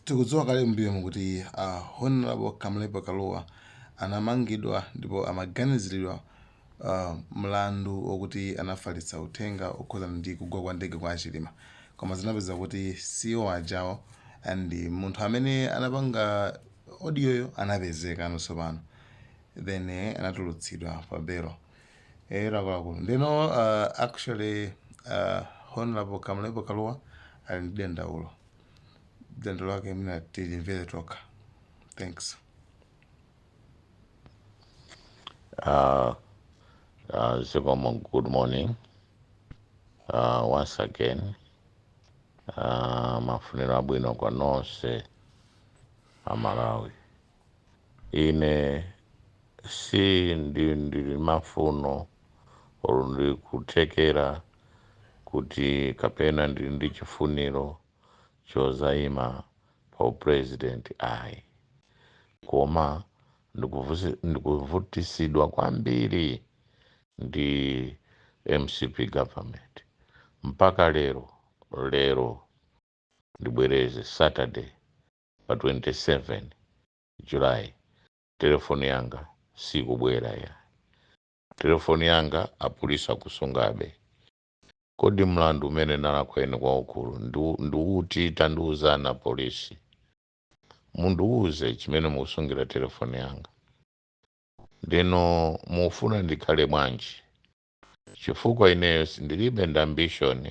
Tikudziwa kale mbiri kuti Honorable Kamlepo Kalowa anamangidwa ndipo amaganiziridwa mlandu wokuti anafalitsa uthenga okhudzana ndi kugwa kwa ndege kwa Achilima, koma zinapeza kuti siwo ajawo and munthu amene anapanga audioyo anapezeka tsopano, then anatulutsidwa pa belo lakuakulu. Ndino actually Honorable Kamlepo Kalowa ali ndi dandaulo. Dendo lake mina tilimvere toka. Thanks. Zikomo, good morning. Once again, mafuniro abwino kwa nonse amalawi. Ine si ndili mafuno ndi kuthekera kuti kapena ndili ndi chifuniro chozayima pa upresident ayi, koma ndikuvutisidwa kwambiri ndi MCP government. Mpaka lero ndibwereze Saturday pa 27 July telefoni yanga sikubwera ya telefoni yanga apolisi akusungabe. Kodi mlandu umene nalakwene kwa ukulu ndiuti? Tandiuzana polisi, mundiuze chimene mukusungira telefoni yanga. Ndino mufuna ndikhale bwanji? Chifukwa ineyo sindilibe ndi ambition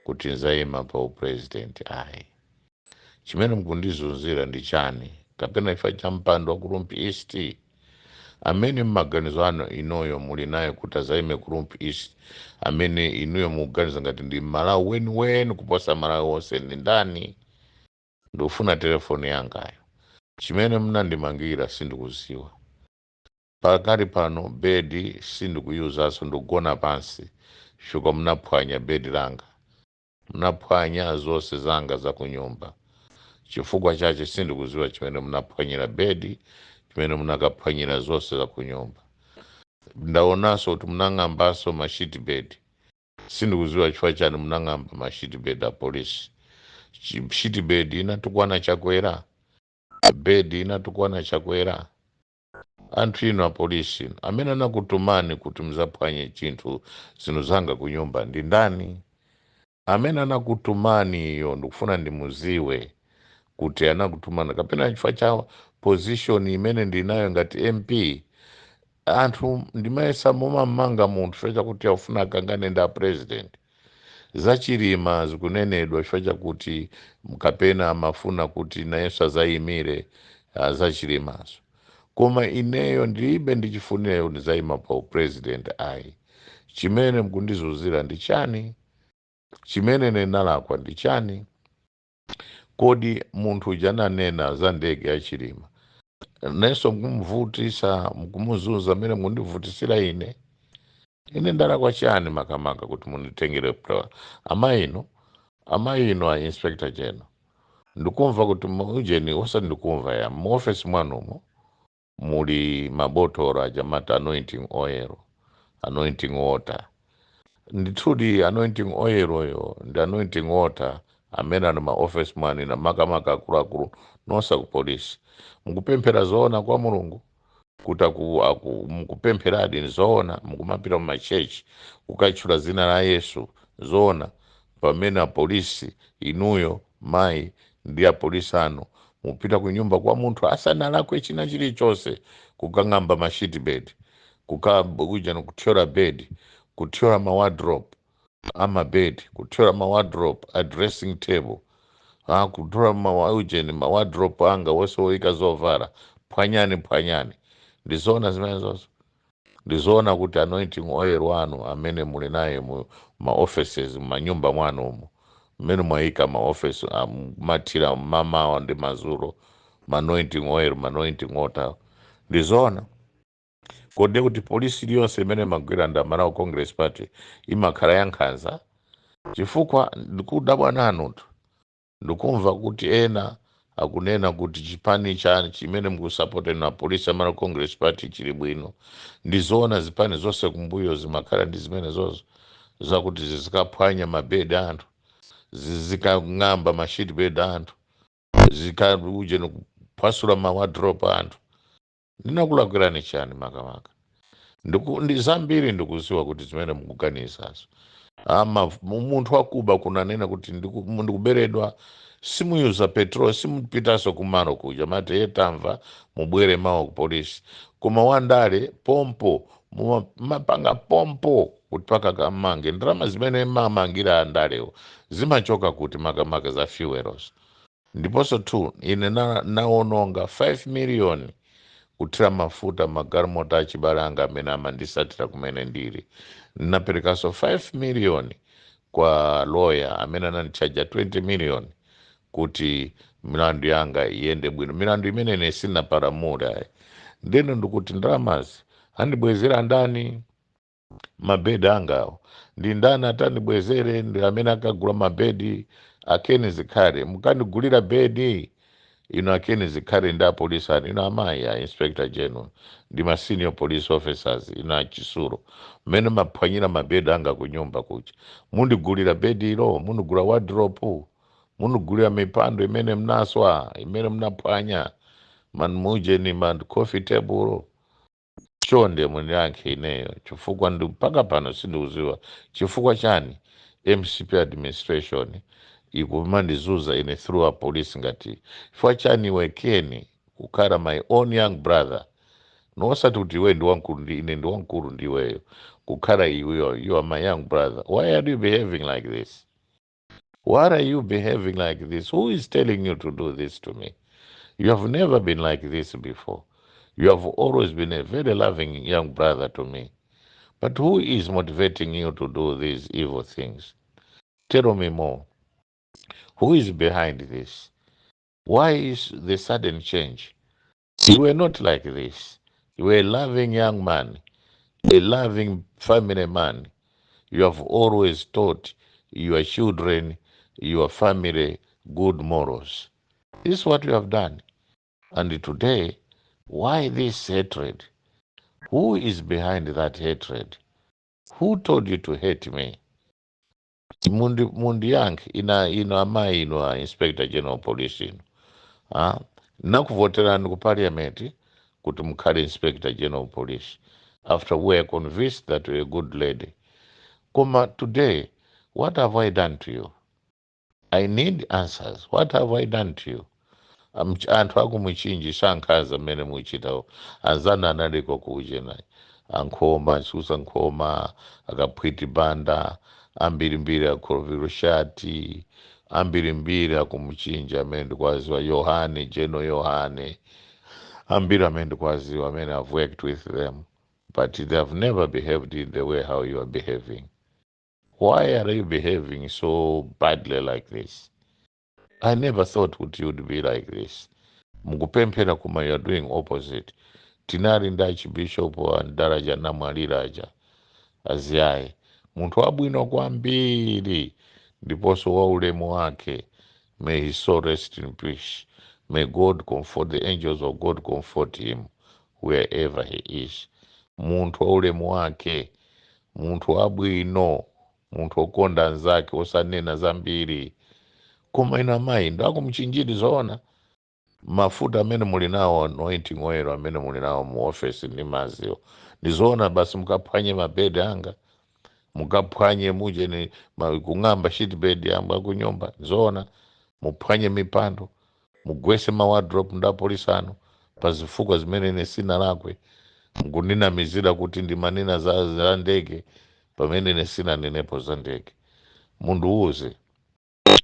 kuti nzayima pa upresident ayi. Chimene mukundizunzira ndi chani? Kapena ifa cha mpando wa Kurumpi East amene mmaganizo ano inoyo muli naye kuti azayime Kurumpi East, amene inuyo muganiza ngati ndi Malawi weni kuposa Malawi wonse ndi ndani? Ndikufuna telefoni yangayo. Chimene mnandimangira sindikuziwa. Pakali pano bedi sindikuyuzaso, ndikugona pansi chifukwa mnaphwanya bedi langa, mnaphwanya zonse zanga za kunyumba. Chifukwa chache sindikuziwa chimene mnaphwanyira bedi, chimene mnakaphwanyira zonse za kunyumba. Ndaonaso kuti mnang'ambaso mashiti bedi, sindikuziwa chifukwa chani mnang'amba mashiti bedi a polisi. Shiti bedi inatukwana chakwera, bedi inatukwana chakwera. Anthu ino a polisi amene anakutumani kuti mzaphwanye chinthu zinu zanga kunyumba ndi ndani? Amene anakutumani iyo ndikufuna ndimuziwe kuti anakutumana, kapena chifukwa cha position imene ndinayo ngati MP. Anthu ndimayesa mumamanga munthu chifukwa chakuti afuna akangane ndi a president. Zachilima zikunenedwa chifukwa chakuti kapena amafuna kuti nayenso azayimire zachilimazo. Koma ineyo ndilibe ndichifuniro ndizayima pa upresident ayi. Chimene mkundizunzira ndi chani? Chimene nenalakwa ndi chani? Kodi munthu jananena za ndege ya Chilima nenso mkumvutisa, mkumuzunza amene mundivutisira ine ndalakwa chani makamaka kuti munditengere amayino a Inspector General? Ndikumva kuti ujeni osati ndikumva ya muofesi mwanumo muli mabotolo ajamata anointing oil, anointing water. Ndithudi anointing oil oyo ndi anointing water amene ana maofesi mwani na makamaka akuluakulu nonsa ku polisi. Mukupemphera zoona kwa Mulungu kuti mukupempheradi ni zoona, mukumapita mu machechi kukatchula zina la Yesu zoona, pamene apolisi inuyo mayi ndi apolisi ano mupita kunyumba kwa munthu asanalakwe china chilichonse kukang'amba mashiti bed, kuja kuthyola bed, kuthyola ma wardrobe ama bed, kuthyola ma wardrobe a dressing table, kuthyola ma wardrobe anga wose woika zovala. Phwanyani ndizoona zimene zonse. Ndizoona kuti anointing oil wanu amene muli naye mu ma offices manyumba mwanu mmene mwaika ma office mathira mamawa ndi mazuro anointing oil, anointing water. Ndizoona. Kodi kuti polisi iliyonse imene magwira ndi Malawi Congress Party imakhala yankhanza? Chifukwa ndikudabwa nanutu ndikumva kuti ena akunena kuti chipani chani chimene mkusapota na polisi Malawi Congress Party chili bwino. Ndizoona zipani zonse kumbuyo zimakhala ndi zimene zozo zakuti zizikaphwanya mabedi anthu, zizikang'amba mashiti bedi anthu. uje nekupasura mawadhropu anthu ndinakulakwirani chani makamaka ndizambiri ndikuziwa kuti zimene mukuganizazo. Munthu wakuba kunanena kuti ndikuberedwa simuyuza petrol simupitaso kumalo kuja mati yetamva mubwere mawa ku polisi koma wandale pompo mapanga pompo kuti paka kamange ndalama zimene mamangira andalewo zimachoka kuti makamaka za fuels. Ndiponso 2 ine naononga 5 million kuthira mafuta magalimoto achibale anga amene amandisatira kumene ndili. Naperekaso 5 million kwa lawyer amene anandichaja 20 million kuti milandu yanga iyende bwino. Milandu imene sina paramura ndeno ndikuti ndalamazi andibwezera ndani mabedi angawo ndi ndani atandibwezere ndi amene akagula mabedi akeni zikhale mukandigulira bedi ino akeni zikhale ndi apolisi ani ino amayi ya inspector general ndi ma senior police officers ino achisuro mmene maphwanyira mabedi anga kunyumba kucha mundigulira bedi ilo mundigula wardrobe mundigulira mipando imene mnaswa imene mnaphwanya muje ni coffee table chonde mundiyankhe ineyo chifukwa mpaka pano sindikuziwa chifukwa chani MCP administration ikumandizuza ine through a police ngati chifukwa chani wekeni kukhala my own young brother nosati kuti iwe ndi wankulu ine ndi wankulu ndiweyo kukhala iweyo you are my young brother. Why are you behaving like this? Why are you behaving like this? Who is telling you to do this to me? You have never been like this before. You have always been a very loving young brother to me. But who is motivating you to do these evil things? Tell me more. Who is behind this? Why is the sudden change? You were not like this. You were a loving young man, a loving family man. You have always taught your children, your family, good morals. This is what you have done. And today, why this hatred? Who is behind that hatred? Who told you to hate me? Mundi yank ino amai ino Inspector General Police ino. Nakuvoterani ku parliament kuti mukhale Inspector General Police after we are convinced that you're a good lady. Koma today, what have I done to you? I need answers. What have I done to you? Anthu akumuchinji sankhaza mmene muchitawo anzana analiko kuchena ankhoma susa nkhoma akaphwiti banda ambirimbiri akholovero shati ambirimbiri akumuchinja amene ndikwaziwa Yohane Jeno Yohane ambiri amene ndikwaziwa amene I've worked with them but they have never behaved in the way how you are behaving. Why are you behaving so badly like this? I never thought you would be like this. Mukupemphera kuma you are doing opposite. Tinali ndi Archbishop wa Daraja Namwaliraja Aziai. Munthu wabwino kwambiri ndiponso wa ulemu wake. May his soul rest in peace. May God comfort the angels of God comfort him wherever he is. Munthu wa ulemu wake. Munthu wabwino. Munthu okonda anzake osanena zambiri. Koma ina mayi ndakumuchinjiri zoona mafuta amene muli nawo anointing oil amene muli nawo mu office ndi maziwo ndizoona basi mukaphwanye mabedi anga mukaphwanye muje ni kung'amba sheet bed yangu akunyumba zoona muphwanye mipando mugwese ma wardrobe nda polisi ano pazifukwa zimene ine sina lakwe mukuninamizira kuti ndimanena za ndege pamene ine sina nenepo za ndege. Mundiuze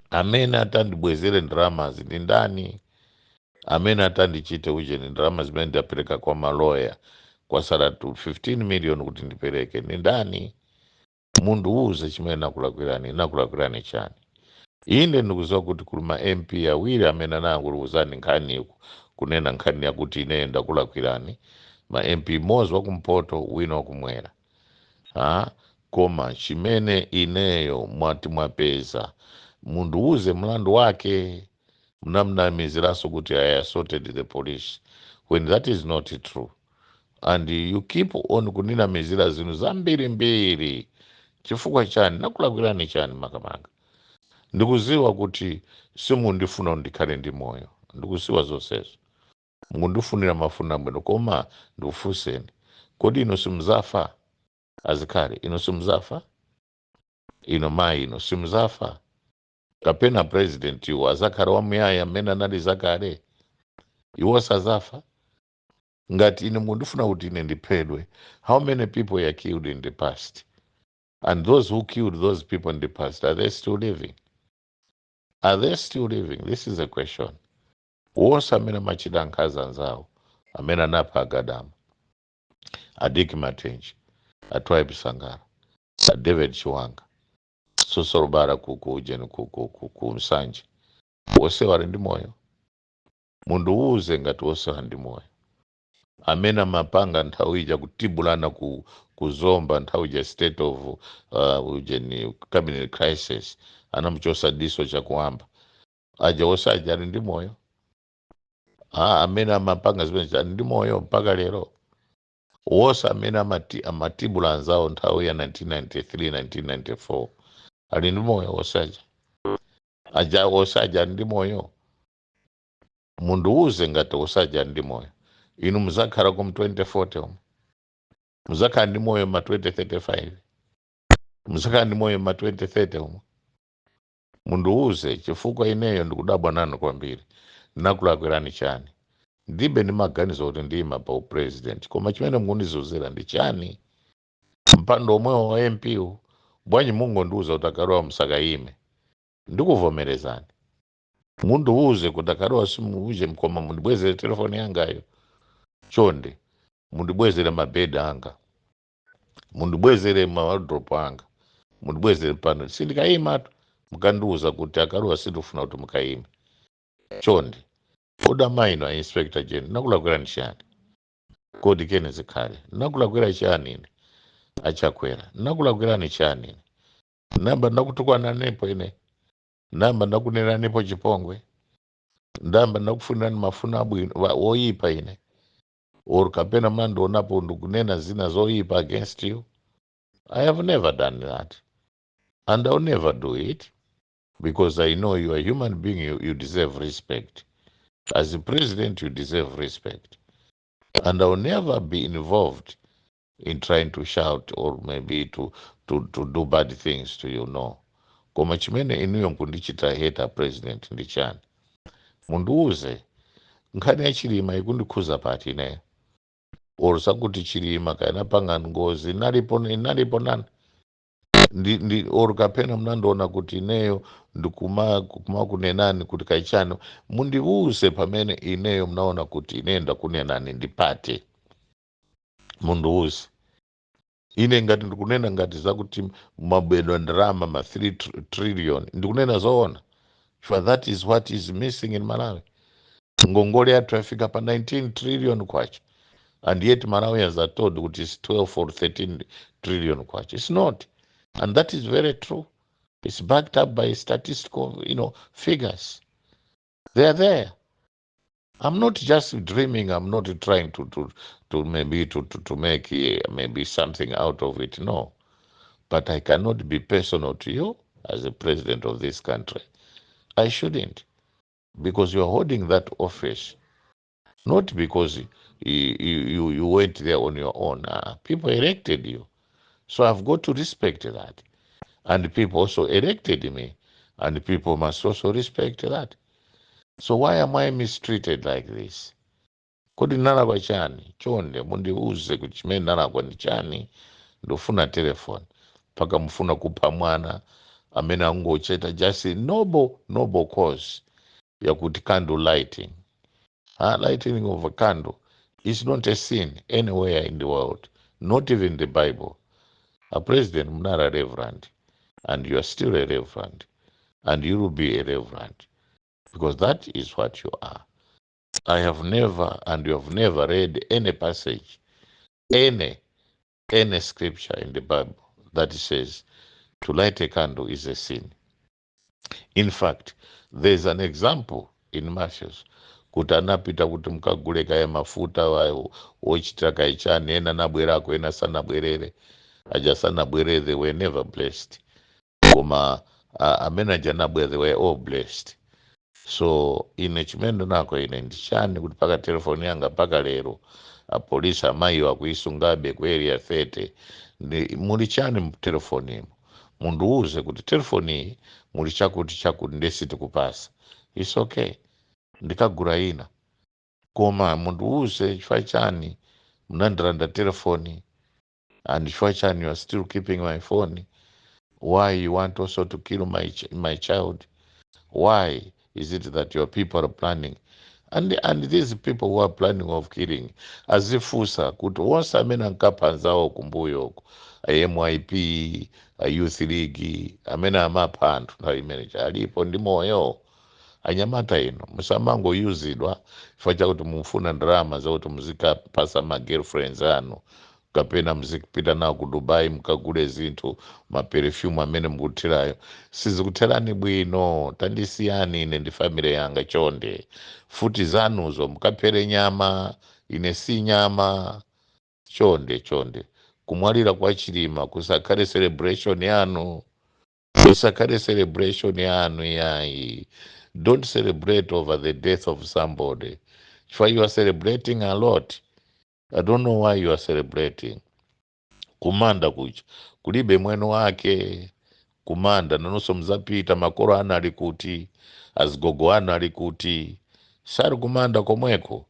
amene atandibwezere ndalamazi ndi ndani? Amene atandichite uje ni ndalama zimene ndapereka kwa maloya kwasala 15 million kuti ndipereke ni ndani? Mundiuze chimene nakulakwirani chani? Inde ndikuziwa kuti kuli ma MP awiri amene ananguluzani nkhani kunena nkhani yakuti ine ndakulakwirani ma MP mmodzi wakumpoto wina wakumwera. Koma chimene ineyo mwati mwapeza mundiuze mlandu wake mnamnamiziraso kuti I assaulted the police when that is not true and you keep on kuninamizira zinu zambirimbiri chifukwa chani nakulakwirani chani makamaka? Ndikuziwa kuti simundifuna ndikhale ndi moyo ndikusiwa zonsezo. Mungundifunira mafuna bwino koma ndikufunseni, kodi ino simzafa azikale? Ino simzafa? Ino mai ino simzafa? Kapena president iwo azakhala wamuyaya amene anali zakale? Iwo sazafa? Ngati ine mundifuna kuti ine ndiphedwe, how many people were killed in the past? And those who killed those people in the past, are they still living? Are they still living? This is a question. Wonse amene amachita nkhanza anzawo, amene anapha Agadamu, a Dick Matenji, a Twibe Sangara, a David Chiwanga, Sosolo Bara ku Msanje, wonse wali ndi moyo? Mundiwuze ngati wonse wali ndi moyo. Amene amapanga nthawi ija kutibulana kuzomba nthawi ija state of cabinet crisis, anamuchosa diso chakuamba, aja wonse aja ali ndi moyo? Amene amapanga zimene ali ndi moyo mpaka lero? Wonse amene amatibula anzawo nthawi ya 1993 1994 ali ndi moyo? Wonse aja ali ndi moyo? Mundiwuze ngati wonse aja ali ndi moyo. Inu muzakhala ku 2040 muzakhala ndi moyo ma 2035, muzakhala ndi moyo ma 2030 Mundiwuze, chifukwa ineyo ndikudabwa nanu kwambiri. Ndinakulakwirani chani? Ndibe ndimaganiza kuti ndiyima pa upresident, koma chimene mukundizunzira ndi chani? Mpando omwewo wa MP bwanji mungondiwuza kuti akarowa musakayime? Ndikuvomerezani. Mundiwuze kuti akarowa simuuje, koma mundibwezere telefoni yangayo. Chonde mundibwezere mabedi anga, mundibwezere mawardrobe anga, mundibwezere pano. Sindikayimatu mukandiwuza kuti akarowa sindifuna kuti mukayime. Chonde oda maino a Inspector General, ndakulakwirani chani? Kodi Kene Zikhale, ndakulakwira chani ine? Achakwera, ndakulakwirani chani ine? Namba ndakutukwana nepo ine? Namba ndakunena nepo chipongwe? Ndamba ndakufunirani mafuna abwino woyipa ine? Or kapena mandionapo ndikunena zina zoyipa against you? I have never done that, and I'll never do it, because I know you are a human being. You deserve respect. As a president, you deserve respect, and I'll never be involved in trying to shout or maybe to do bad things to you. No. Koma chimene inuyo nkundichita heta president ndi chani? Mundiwuze. Nkhani ya Chilima ikundikhuza pati ineyo? Or sakuti Chilima kainapanga ngozi inalipo nani? Or kapena mnandoona kuti ineyo ndikuma kunenani kuti kaichano? Mundiwuze pamene ineyo mnaona kuti ineyo ndakunenani ndipate. Mundiwuze. Ine ngati ndikunena ngati zakuti mabedwa ndarama ma 3 trillion ndikunena zoona. For that is what is missing in Malawi. Ngongole yathu yafika pa 19 trillion kwacha, and yet Malawians are told kuti it's 12 or 13 trillion kwacha. It's not. And that is very true. It's backed up by statistical, figures. They are there. I'm not just dreaming. I'm not trying to maybe to make maybe something out of it. No. But I cannot be personal to you as a president of this country. I shouldn't. Because you're holding that office, not because you went there on your own. People elected you. So I've got to respect that. And people also elected me. And people must also respect that. So why am I mistreated like this? Kodi nalakwa chani? Chonde mundiwuze kuti chimene nalakwa ndi chani? Ndofuna telefoni paka mfuna kupha mwana amene angochita just a noble cause yakuti candle lighting. Lighting of a candle is not a sin anywhere in the world, not even the Bible. A president is not a reverend, and you are still a reverend, and you will be a reverend, because that is what you are. I have never, and you have never read any passage, any scripture in the Bible that says to light a candle is a sin. In fact, there's an example in Matthew kuti anapita kuti mukagule kaya mafuta wochitira kaichani, ena nabwerako ena sanabwerere. Aja sanabwerere, they were never blessed. Koma amene aja nabwere, they were all blessed. So ine chimene nako ine ndichani kuti paka telefoni yanga paka lero apolisi amayiwa akuisungabe ku area 30 muli chani mtelefoni mundiuze kuti telefoni iyi muli chakuti ndesiti kupasa. It's okay, ndikagura ina koma mundiuze chifukwa chani munandiranda telefoni and chifukwa chani you are still keeping my phone. Why you want also to kill my child? Why is it that your people are planning? And these people who are planning of killing azifusa kuti onse amene ankapanzawo kumbuyo uko MYP Youth League amene amapha anthu nthawi imene alipo ndi moyo. Anyamata ino musamangoyuzidwa chifukwa chakuti mufuna ndalama zakuti muzikapasa magirlfriends anu kapena muzikupita nawo ku Dubai mukagule zinthu maperfume amene mukuthirayo. Sizikutherani bwino, tandisiyani ine ndi family yanga chonde. Futi zanuzo mukaphere nyama, ine si nyama. Chonde kumwalira kwa Chilima kusakhale celebration yanu, kusakhale celebration yanu yayi. Don't celebrate over the death of somebody. If you are celebrating a lot, I don't know why you are celebrating. Kumanda kucha kulibe mweno wake kumanda nanonso mzapita makolo ana ali kuti azigogo ana ali kuti sari kumanda komweko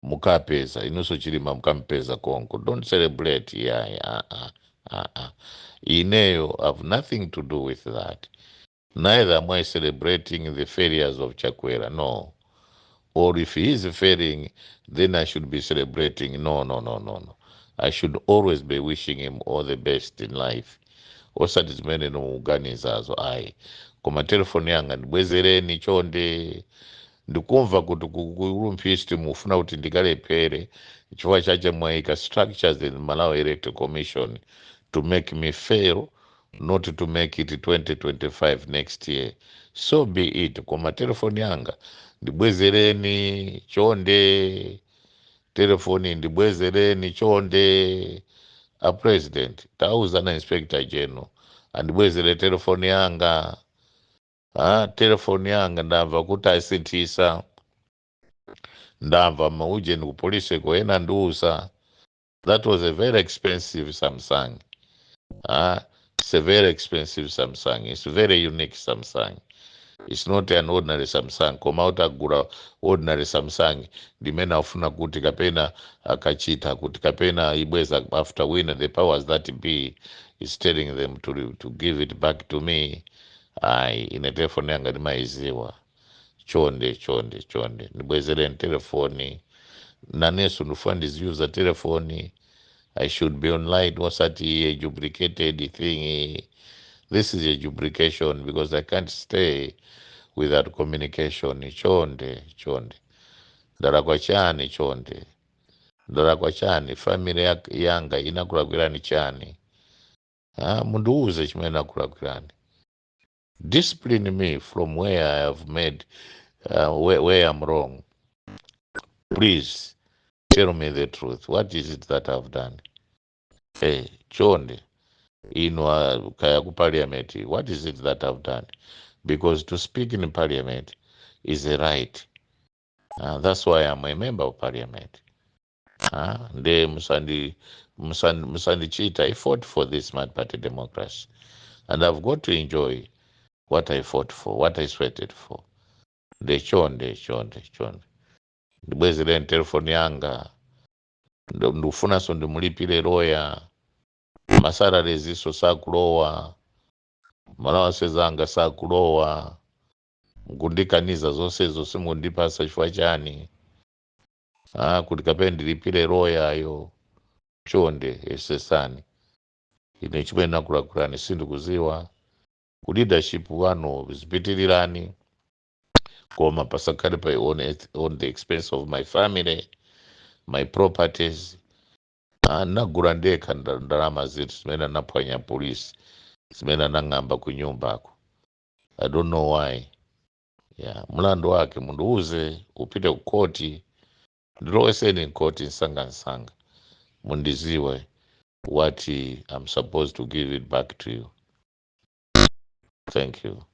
mukapeza inonso Chilima mukampeza konko. Don't celebrate ineyo have nothing to do with that. Neither am I celebrating the failures of Chakwera, no. Or if he is failing, then I should be celebrating. No. I should always be wishing him all the best in life. Osati zimene nomuganizazo ayi. Koma telefoni yanga ndibwezereni chonde. Ndikumva kuti kurumphisti mufuna kuti ndikalephere chifukwa chache mwaika structures in Malawi Electoral Commission to make me fail, not to make it 2025 next year. So be it. Koma telefoni yanga ndibwezereni chonde, telefoni ndibwezereni chonde. A president tauza na inspector general andibwezere telefoni yanga. Telefoni yanga ndamva kuti asinthisa, ndamva maujeni ku police kuena ndiusa. That was a very expensive Samsung. It's a very expensive Samsung. It's a very unique Samsung. It's not an ordinary Samsung. Koma utagura ordinary Samsung ndimene afuna kuti kapena akachita kuti kapena ibweza after winning the powers that be is telling them to give it back to me. Ine telefoni yanga ndimaiziwa chonde ndibwezereni telefoni naneso ndifuna ndiziuza telefoni. I should be online wasati a duplicated thing. This is a duplication because I can't stay without communication. Chonde ndala kwa chani chonde ndala kwa chani family yanga inakulakwirani chani. Mundiuze chimene nakulakwirani. Discipline me from where I have made where I'm wrong. Please tell me the truth. What is it that I've done? Hey, chonde kaya ku parliament, what is it that I've done? Because to speak in parliament is a right. That's why I'm a member of parliament. Nde musandi chita. I fought for this smart party democracy and I've got to enjoy what I fought for, what I sweated for. Nde chonde ndibwezereni telefoni yanga. Ndufuna so ndimulipire lawyer. Masarare ziso sakulowa, malawase zanga sakulowa, mkundikaniza zonsezo simundipasa chifukwa chani. Kuti kapena ndilipire lawyer ayo chonde esesani. Ine chimene nakulakwirani sindikuziwa. Ku leadership wano zipitilirani koma pasakhale pa on the expense of my family, my properties. Nagula ndekha ndalama zithu zimene anaphwanya polisi zimene anang'amba ku nyumbako. I don't know why. Mlandu wake mundiuze, upite ku koti, ndiloweseni nkoti nsanga mundiziwe what I'm supposed to give it back to you. Thank you.